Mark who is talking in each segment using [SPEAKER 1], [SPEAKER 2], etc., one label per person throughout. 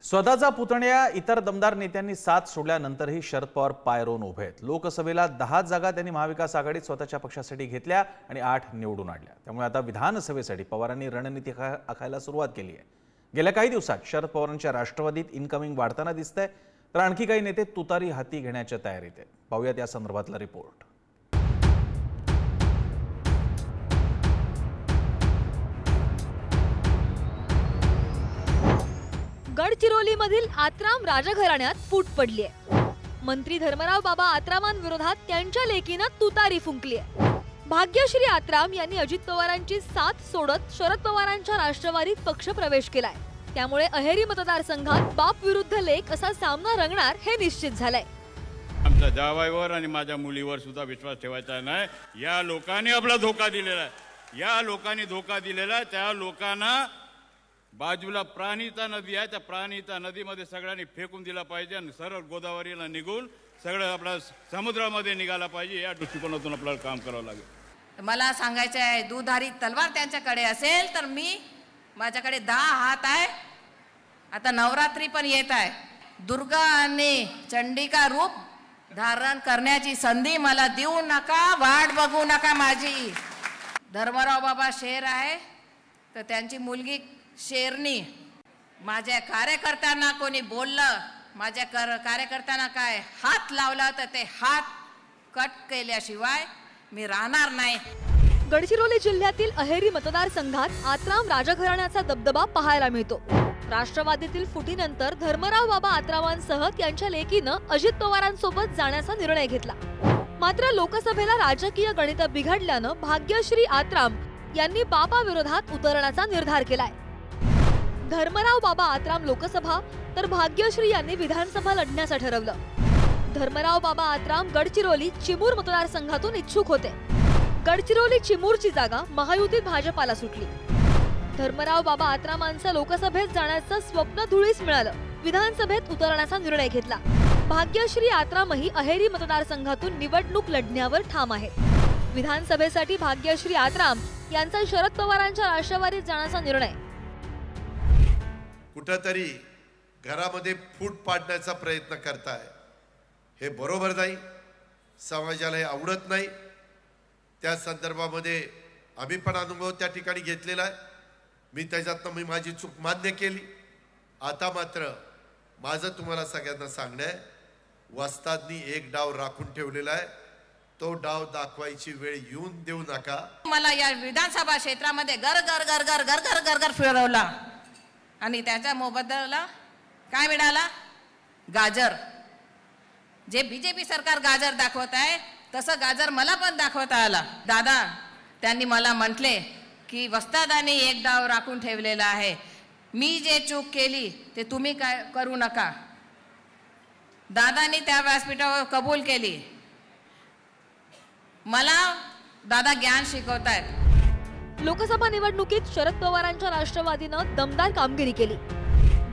[SPEAKER 1] स्वतःचा पुतण्या इतर दमदार नेत्यांनी साथ सोडल्यानंतरही शरद पवार पायरोन उभे आहेत। लोकसभेला 10 जागा त्यांनी महाविकास आघाडीत स्वतःच्या पक्षासाठी घेतल्या आणि 8 निवडून आणल्या। त्यामुळे आता विधानसभेसाठी पवारांनी रणनीती आखायला सुरुवात केली आहे। गेल्या काही दिवसात शरद पवारांच्या राष्ट्रवादीत इनकमिंग वाढताना दिसतंय, तर आणखी काही नेते तुतारी हाती घेण्याच्या तयारीत आहेत। पाहूयात या संदर्भातला रिपोर्ट।
[SPEAKER 2] गडचिरोलीमधील आत्राम राजघराण्यात फूट पडली आहे। मंत्री धर्मराव बाबा आत्रामांविरोधात त्यांच्या लेकीनं तुतारी फुंकली आहे। भाग्यश्री आत्राम यांनी अजित पवारांची साथ सोडत शरद पवारांच्या राष्ट्रवादीत पक्ष प्रवेश केलाय। त्यामुळे अहेरी मतदारसंघात बाप विरुद्ध लेक असा सामना रंगणार हे निश्चित झालंय।
[SPEAKER 3] आमच्या जावाईवर आणि माझ्या मुलीवर सुद्धा विश्वास ठेवायचा नाही। या लोकांनी आपला धोका दिलेला आहे। या लोकांनी धोका दिलेला आहे। त्या लोकांना बाजूला प्राणिता नदी आहे, त्या प्राणिता नदीमध्ये सगळ्यांनी फेकून दिला पाहिजे आणि सरळ गोदावरीला निघून सगळं आपला समुद्रामध्ये निघाला पाहिजे। या दृष्टिकोनातून आपल्याला काम करावं लागेल।
[SPEAKER 4] मला सांगायचं आहे, दुधारी तलवार त्यांच्याकडे असेल तर माझ्याकडे 10 हात आहे। आता नवरात्री पण येत आहे। दुर्गा आणि चंडिका रूप धारण करण्याची संधी मला देऊ नका, वाट बघू नका माझी। धर्मराव बाबा शेर आहे तर त्यांची मुलगी शेरनी। माझ्या कार्यकर्त्यांना कोणी बोललं, माझ्या कार्यकर्त्यांना काय हात लावला तर ते हात कट केल्याशिवाय मी राहणार नाही।
[SPEAKER 2] गडचिरोली जिल्ह्यातील अहेरी मतदारसंघात आत्राम राजघराण्याचा दबदबा पाहायला मिळतो। राष्ट्रवादीतील फुटीनंतर धर्मराव बाबा आत्रामांसह त्यांच्या लेकीनं अजित पवारांसोबत जाण्याचा निर्णय घेतला। मात्र लोकसभेला राजकीय गणित बिघडल्यानं भाग्यश्री आत्राम यांनी बाबा विरोधात उतरण्याचा निर्धार केलाय। धर्मराव बाबा आत्राम लोकसभा तर भाग्यश्री यांनी विधानसभा लढण्याचं ठरवलं। धर्मराव बाबा आत्राम गडचिरोली चिमूर मतदारसंघातून इच्छुक होते। गडचिरोली चिमूरची जागा महायुतीत भाजपाला सुटली। धर्मराव बाबा आत्रामांचं लोकसभेत जाण्याचं स्वप्न धुळीस मिळालं। विधानसभेत उतरण्याचा निर्णय घेतला। भाग्यश्री आत्रामही अहेरी मतदारसंघातून निवडणूक लढण्यावर ठाम आहेत। विधानसभेसाठी भाग्यश्री आत्राम यांचा शरद पवारांच्या राष्ट्रवादीत जाण्याचा निर्णय।
[SPEAKER 5] कुठेतरी घरामध्ये फूट पाडण्याचा प्रयत्न करताय, हे बरोबर नाही। समाजाला हे आवडत नाही। त्या संदर्भामध्ये आम्ही पण अनुभव त्या ठिकाणी घेतलेला आहे। मी त्याच्यातनं माझी चूक मान्य केली। आता मात्र माझं तुम्हाला सगळ्यांना सांगणं आहे, वस्तादनी एक डाव राखून ठेवलेला आहे। तो डाव दाखवायची वेळ येऊन देऊ नका।
[SPEAKER 4] मला या विधानसभा क्षेत्रामध्ये गर गर गर गर गर गर गर गर फिरवला आणि त्याच्या मोबदला काय मिळाला? गाजर। जे बीजेपी सरकार गाजर दाखवत आहे तसं गाजर मला पण दाखवता आला। दादा त्यांनी मला म्हटले की वस्तादांनी एक डाव राखून ठेवलेला आहे, मी जे चूक केली ते तुम्ही काय करू नका। दादांनी त्या व्यासपीठावर कबूल केली। मला दादा ज्ञान शिकवतायत।
[SPEAKER 2] लोकसभा निवडणुकीत शरद पवारांच्या राष्ट्रवादीनं दमदार कामगिरी केली।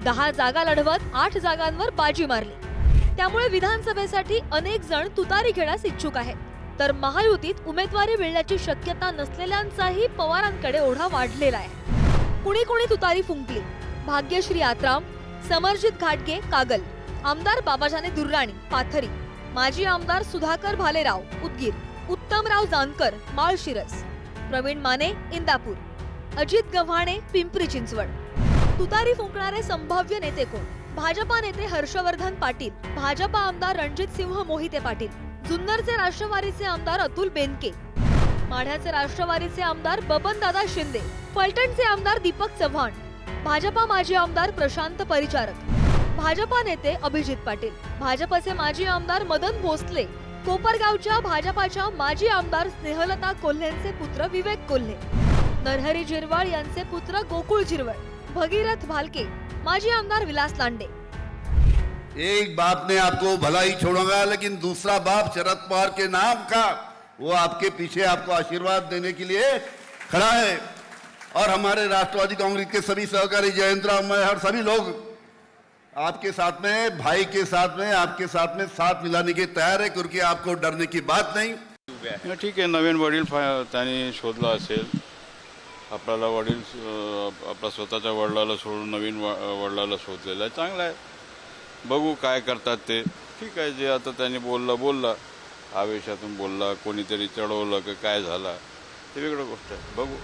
[SPEAKER 2] 10 जागा लढवत 8 जागांवर बाजी मारली। त्यामुळे विधानसभेसाठी अनेक जण तुतारी घेण्यास इच्छुक आहेत, तर महायुतीत उमेदवारी मिळण्याची शक्यता नसलेल्यांचाही पवारांकडे ओढा वाढलेला आहे। कुणी कुणी तुतारी फुंकली। भाग्यश्री आत्राम, समरजित घाटगे कागल, आमदार बाबाजाने दुर्राणी पाथरी, माजी आमदार सुधाकर भालेराव उदगीर, उत्तमराव जानकर माळशिरस, प्रवीण माने इंदापूर, अजित गव्हाणे पिंपरी चिंचवड। तुतारी फुंकणारे संभाव्य नेते कोण? भाजपा नेते हर्षवर्धन पाटील, भाजपा आमदार रणजित सिंह मोहिते पाटील, जुन्नरचे राष्ट्रवादीचे आमदार अतुल बेनके, माढ्याचे राष्ट्रवादीचे आमदार बबनदादा शिंदे, फलटणचे आमदार दीपक चव्हाण, भाजपा माजी आमदार प्रशांत परिचारक, भाजपा नेते अभिजित पाटील, भाजपचे माजी आमदार मदन भोसले, कोपरगावच्या भाजपाच्या माजी आमदार स्नेहलता कोल्हेंचे पुत्र विवेक कोल्हे, नरहरी झिरवाळ यांचे पुत्र गोकुळ झिरवळ, भगीरथ भालके, माजी आमदार विलास लांडे।
[SPEAKER 6] एक बाप ने आपको भला ही छोड़ूंगा, लेकिन दूसरा बाप शरद पवार के नाम का वो आपके पीछे आपको आशीर्वाद देने के लिए खड़ा है। और हमारे राष्ट्रवादी कांग्रेस के सभी सहकारी जयंतराव मैं और सभी लोग आपके साथ में, भाई के साथ में, आपके साथ में साथ मिलाने के तैयार है, क्योंकि आपको डरने की बात नहीं।
[SPEAKER 3] ठीक आहे, नवीन वडील त्यांनी शोधला असेल आपल्याला वडील आपल्या स्वतःच्या वडिलाला सोडून नवीन वडिलाला शोधलेलं आहे, चांगलं आहे. बघू काय करतात ते. ठीक आहे, जे आता त्यांनी बोलला आवेशातून बोलला, कोणीतरी चढवलं की काय झालं ते वेगळी गोष्ट आहे. बघू.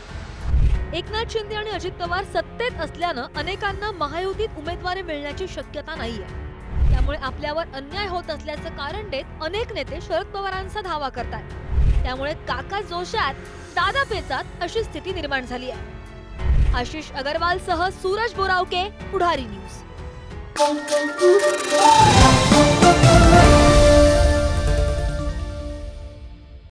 [SPEAKER 2] एकनाथ शिंदे आणि अजित पवार सत्तेत असल्यानं अनेकांना महायुतीत उमेदवारी मिळण्याची शक्यता नाहीये. त्यामुळे आपल्यावर अन्याय होत असल्याचं कारण देत अनेक नेते शरद पवारांचा धावा करतात. त्यामुळे काका जोशात दादा पेचात अशी स्थिती निर्माण झाली आहे. आशिष अगरवाल सह सूरज बोरावके, पुढारी न्यूज.